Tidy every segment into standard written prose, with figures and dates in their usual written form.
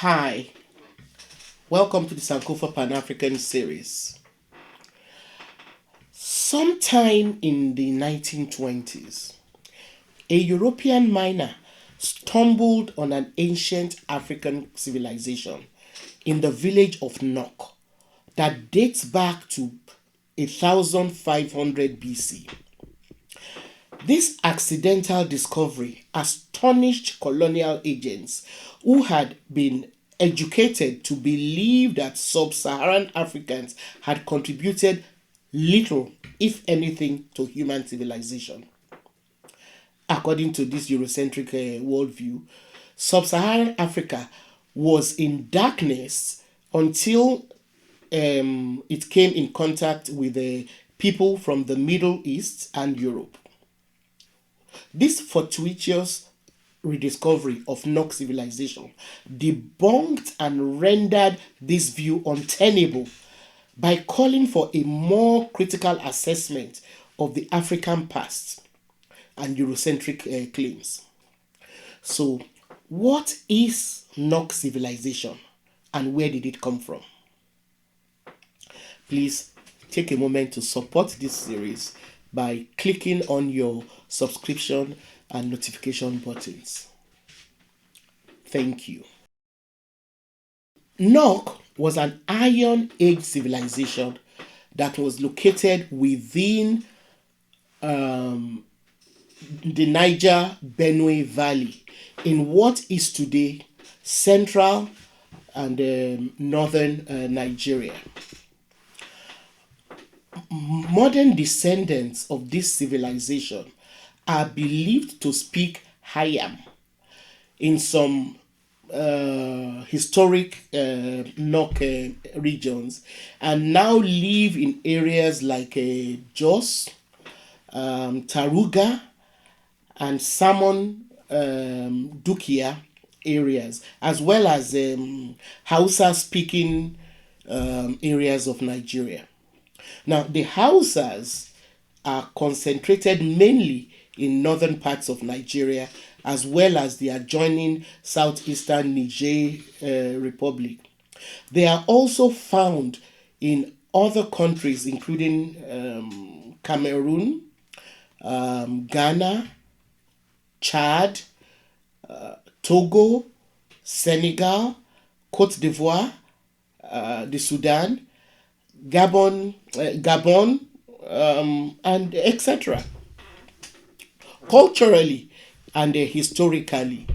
Hi, welcome to the Sankofa Pan African series. Sometime in the 1920s, a European miner stumbled on an ancient African civilization in the village of Nok that dates back to 1500 BC. This accidental discovery astonished colonial agents who had been educated to believe that sub Saharan Africans had contributed little, if anything, to human civilization. According to this Eurocentric worldview, sub Saharan Africa was in darkness until it came in contact with the people from the Middle East and Europe. This fortuitous rediscovery of Nok civilization debunked and rendered this view untenable by calling for a more critical assessment of the African past and Eurocentric claims. So, what is Nok civilization and where did it come from? Please take a moment to support this series by clicking on your subscription and notification buttons. Thank you. Nok was an Iron Age civilization that was located within the Niger Benue Valley in what is today central and northern Nigeria. Modern descendants of this civilization are believed to speak Hayam in some historic Nok regions and now live in areas like Jos, Taruga, and Salmon Dukia areas, as well as Hausa speaking areas of Nigeria. Now, the Hausas are concentrated mainly in northern parts of Nigeria as well as the adjoining southeastern Niger Republic. They are also found in other countries including Cameroon, Ghana, Chad, Togo, Senegal, Cote d'Ivoire, the Sudan, Gabon, and etc. Culturally and historically,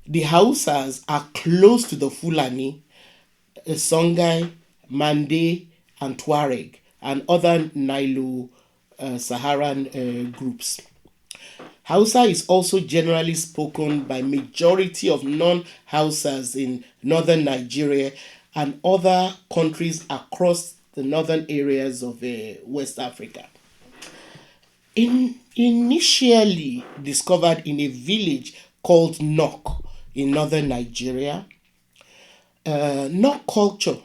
the Hausas are close to the Fulani, Songhai, Mande, and Tuareg, and other Nilo-Saharan groups. Hausa is also generally spoken by majority of non-Hausas in northern Nigeria and other countries across the northern areas of West Africa. Initially discovered in a village called Nok in northern Nigeria, Nok culture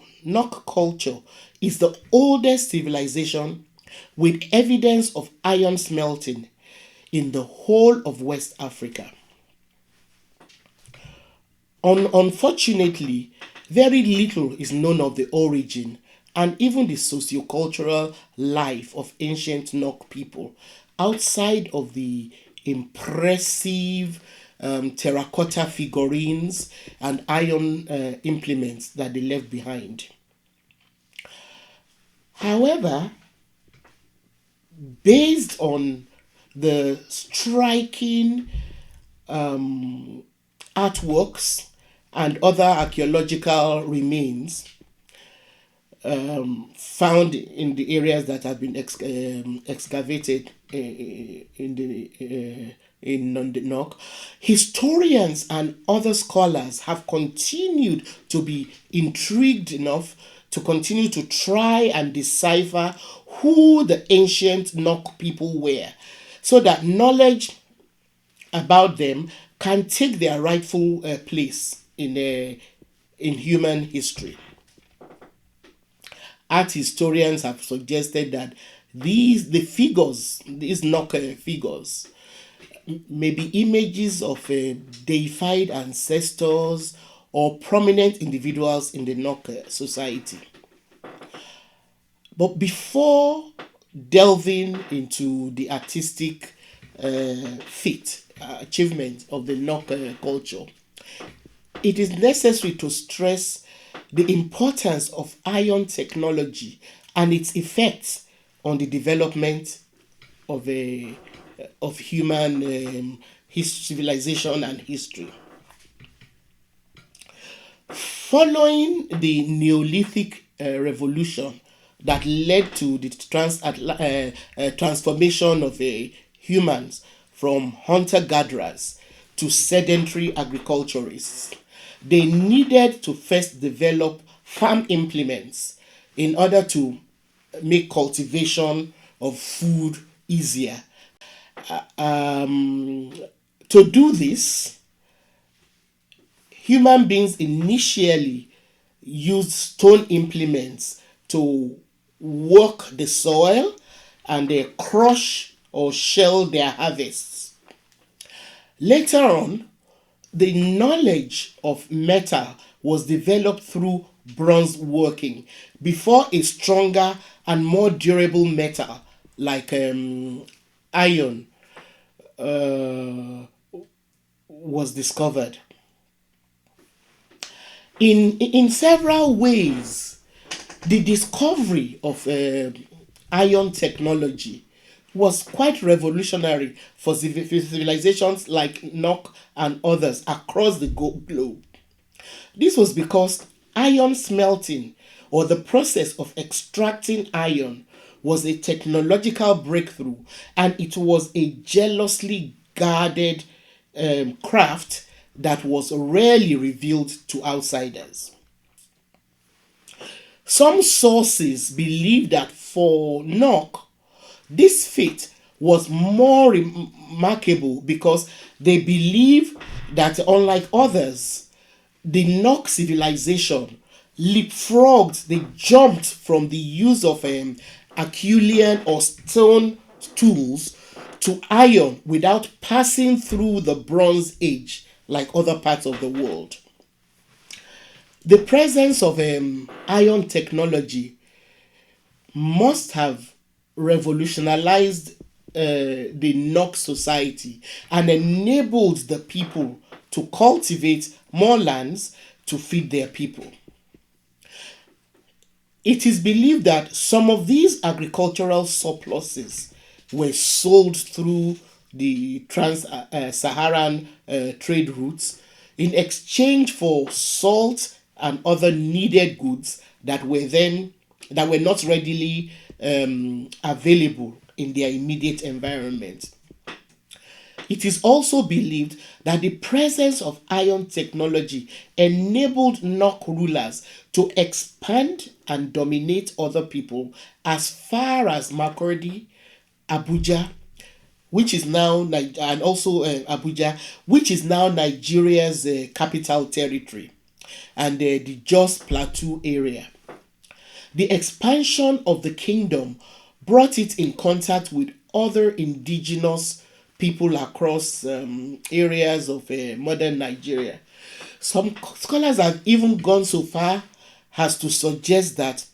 is the oldest civilization with evidence of iron smelting in the whole of West Africa. Unfortunately, very little is known of the origin and even the sociocultural life of ancient Nok people outside of the impressive terracotta figurines and iron implements that they left behind. However, based on the striking artworks and other archaeological remains found in the areas that have been excavated in the Nok, historians and other scholars have continued to be intrigued enough to continue to try and decipher who the ancient Nok people were, so that knowledge about them can take their rightful place in human history. Art historians have suggested that these Nok figures, may be images of deified ancestors or prominent individuals in the Nok society. But before delving into the artistic feat, achievement of the Nok culture, it is necessary to stress the importance of iron technology and its effects on the development of a of human civilization and history. Following the Neolithic revolution that led to the transformation of humans from hunter gatherers to sedentary agriculturists, they needed to first develop farm implements in order to make cultivation of food easier. Um, to do this, human beings initially used stone implements to work the soil and they crush or shell their harvests. Later on, the knowledge of metal was developed through bronze working before a stronger and more durable metal like iron uh, was discovered. In several ways, the discovery of iron technology was quite revolutionary for civilizations like Nok and others across the globe. This was because iron smelting, or the process of extracting iron, was a technological breakthrough, and it was a jealously guarded craft that was rarely revealed to outsiders. Some sources believe that for Nok, this feat was more remarkable because they believe that, unlike others, the Nok civilization leapfrogged, they jumped from the use of Acheulean or stone tools to iron without passing through the Bronze Age like other parts of the world. The presence of iron technology must have revolutionized the Nok society and enabled the people to cultivate more lands to feed their people. It is believed that some of these agricultural surpluses were sold through the trans-Saharan trade routes in exchange for salt and other needed goods that were not readily available in their immediate environment. It is also believed that the presence of iron technology enabled Nok rulers to expand and dominate other people as far as Makurdi, Abuja, which is now and also Abuja, which is now Nigeria's capital territory, and the Jos Plateau area. The expansion of the kingdom brought it in contact with other indigenous people across areas of modern Nigeria. Some scholars have even gone so far as to suggest that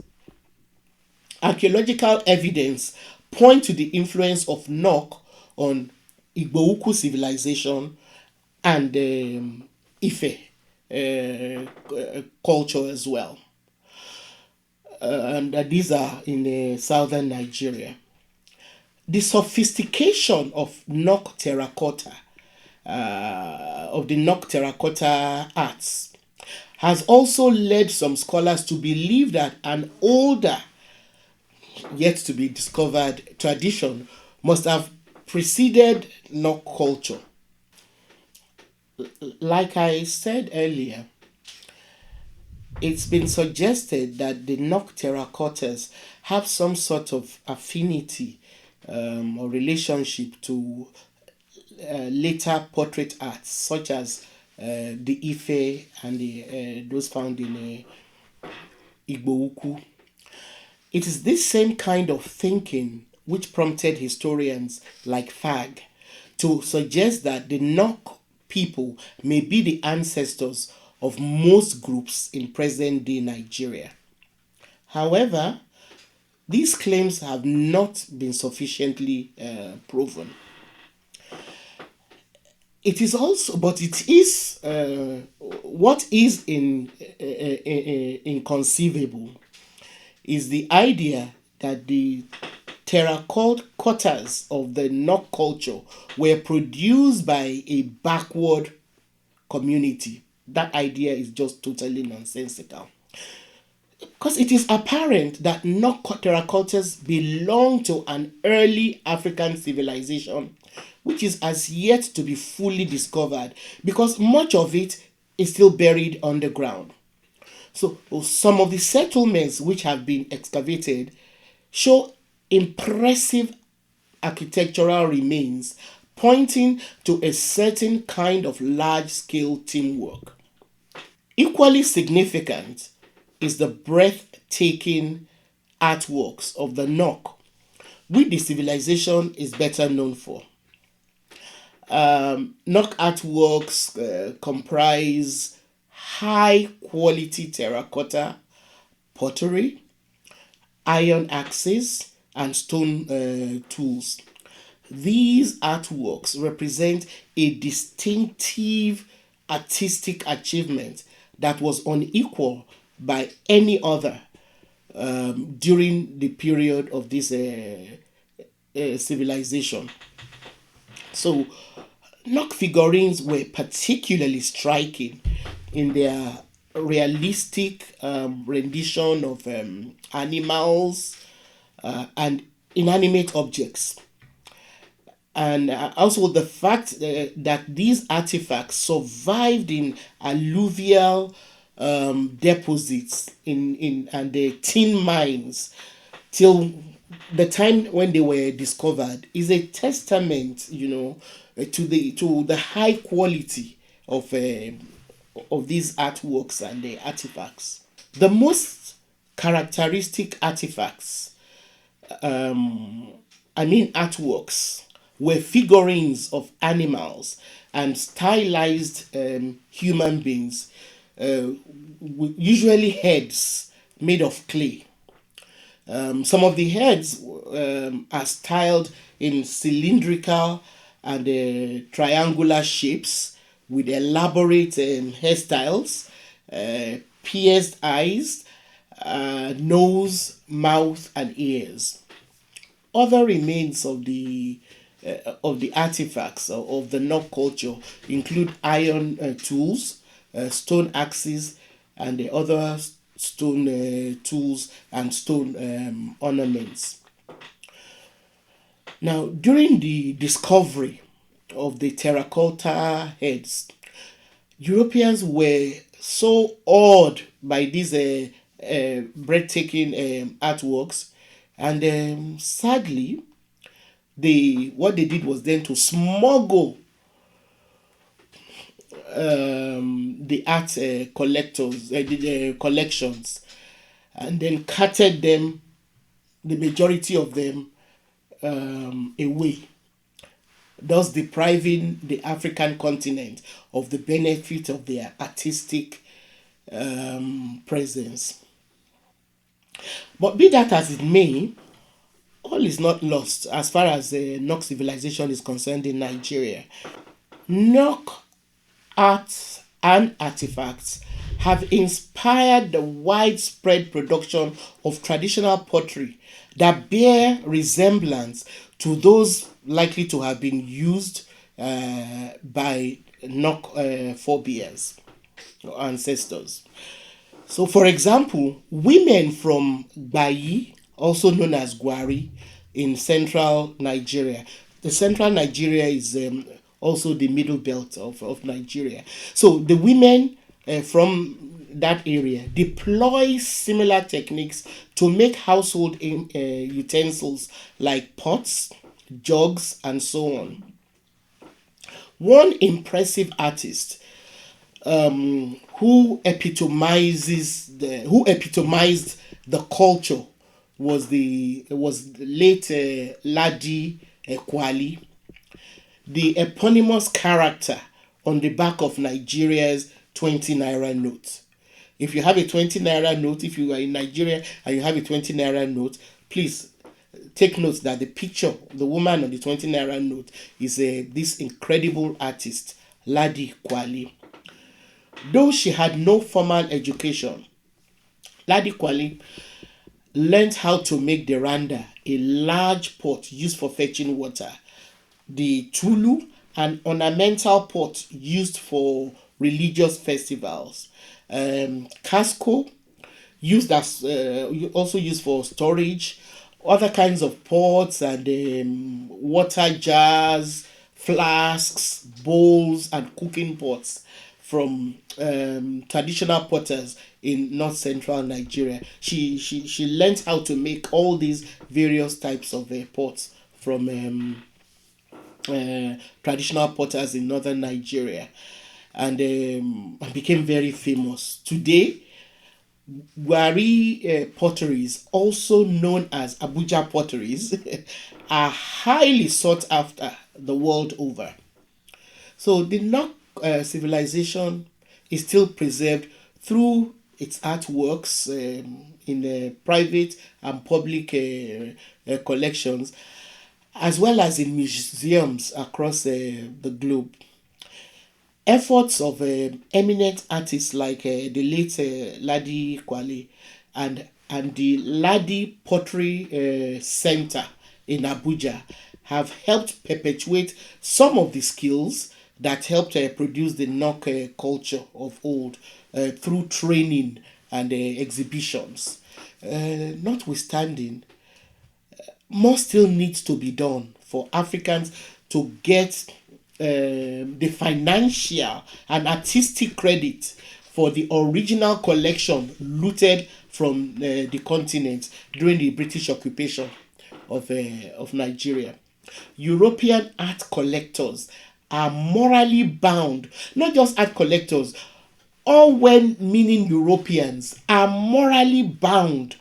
archaeological evidence point to the influence of Nok on Igbo civilization and Ife culture as well. And these are in southern Nigeria. The sophistication of Nok terracotta, of the Nok terracotta arts, has also led some scholars to believe that an older, yet to be discovered tradition must have preceded Nok culture. Like I said earlier, it's been suggested that the Nok terracottas have some sort of affinity or relationship to later portrait arts, such as the Ife and those found in Igbo. It is this same kind of thinking which prompted historians like Fag to suggest that the Nok people may be the ancestors of most groups in present-day Nigeria. However, these claims have not been sufficiently proven. It is also, but it is what is inconceivable is the idea that the terracottas of the Nok culture were produced by a backward community. That idea is just totally nonsensical. Because it is apparent that Nok terracottas belong to an early African civilization, which is as yet to be fully discovered because much of it is still buried underground. So, some of the settlements which have been excavated show impressive architectural remains pointing to a certain kind of large scale teamwork. Equally significant is the breathtaking artworks of the Nok, which the civilization is better known for. Nok artworks comprise high quality terracotta pottery, iron axes, and stone tools. These artworks represent a distinctive artistic achievement that was unequal by any other during the period of this civilization. So, Nok figurines were particularly striking in their realistic rendition of animals and inanimate objects. And also the fact that these artifacts survived in alluvial deposits in and the tin mines till the time when they were discovered is a testament, to the high quality of these artworks and the artifacts. The most characteristic artifacts, artworks, were figurines of animals and stylized human beings, usually heads made of clay. Some of the heads are styled in cylindrical and triangular shapes with elaborate hairstyles, pierced eyes, nose, mouth, and ears. Other remains of the artifacts of the Nok culture include iron tools, stone axes, and the other stone tools and stone ornaments. Now, during the discovery of the terracotta heads, Europeans were so awed by these breathtaking artworks, and sadly, what they did was then to smuggle the art collections, and then carted them, the majority of them, away, thus depriving the African continent of the benefit of their artistic presence. But be that as it may, all is not lost as far as the Nok civilization is concerned in Nigeria. Nok arts and artifacts have inspired the widespread production of traditional pottery that bear resemblance to those likely to have been used by Nok forebears or ancestors. So, for example, women from Bayi, also known as Gwari, in central Nigeria. The central Nigeria is also the middle belt of Nigeria. So, the women from that area deploy similar techniques to make household utensils like pots, jugs, and so on. One impressive artist who epitomized the culture was the late Ladi Kwali, the eponymous character on the back of Nigeria's 20 naira note. If you have a 20 naira note, if you are in Nigeria and you have a 20 naira note, please take note that the picture, the woman on the 20 naira note, is this incredible artist, Ladi Kwali. Though she had no formal education, Ladi Kwali learned how to make the randa, a large pot used for fetching water, the tulu, an ornamental pot used for religious festivals, casco, also used for storage, other kinds of pots and water jars, flasks, bowls, and cooking pots from traditional potters in north central Nigeria. She learned how to make all these various types of pots from traditional potters in northern Nigeria, and became very famous. Today, Gwari potteries, also known as Abuja potteries, are highly sought after the world over. So the Nok civilization is still preserved through its artworks in private and public collections, as well as in museums across the globe. Efforts of eminent artists like the late Ladi Kwali and the Ladi Pottery Center in Abuja have helped perpetuate some of the skills that helped produce the Nok culture of old through training and exhibitions. Notwithstanding, more still needs to be done for Africans to get the financial and artistic credit for the original collection looted from the continent during the British occupation of Nigeria. European art collectors are morally bound, not just art collectors, all well meaning Europeans are morally bound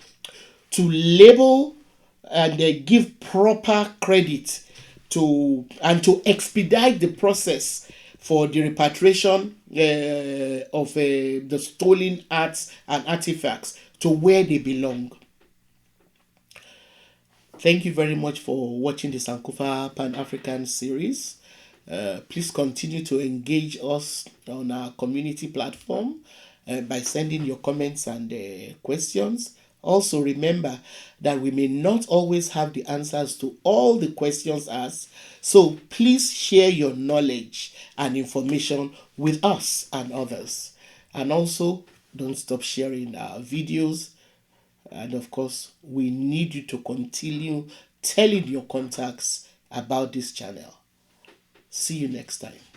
to label and give proper credit to and to expedite the process for the repatriation of the stolen arts and artifacts to where they belong. Thank you very much for watching the Sankofa Pan African series. Please continue to engage us on our community platform by sending your comments and questions. Also, remember that we may not always have the answers to all the questions asked, so please share your knowledge and information with us and others. And also, don't stop sharing our videos. And of course, we need you to continue telling your contacts about this channel. See you next time.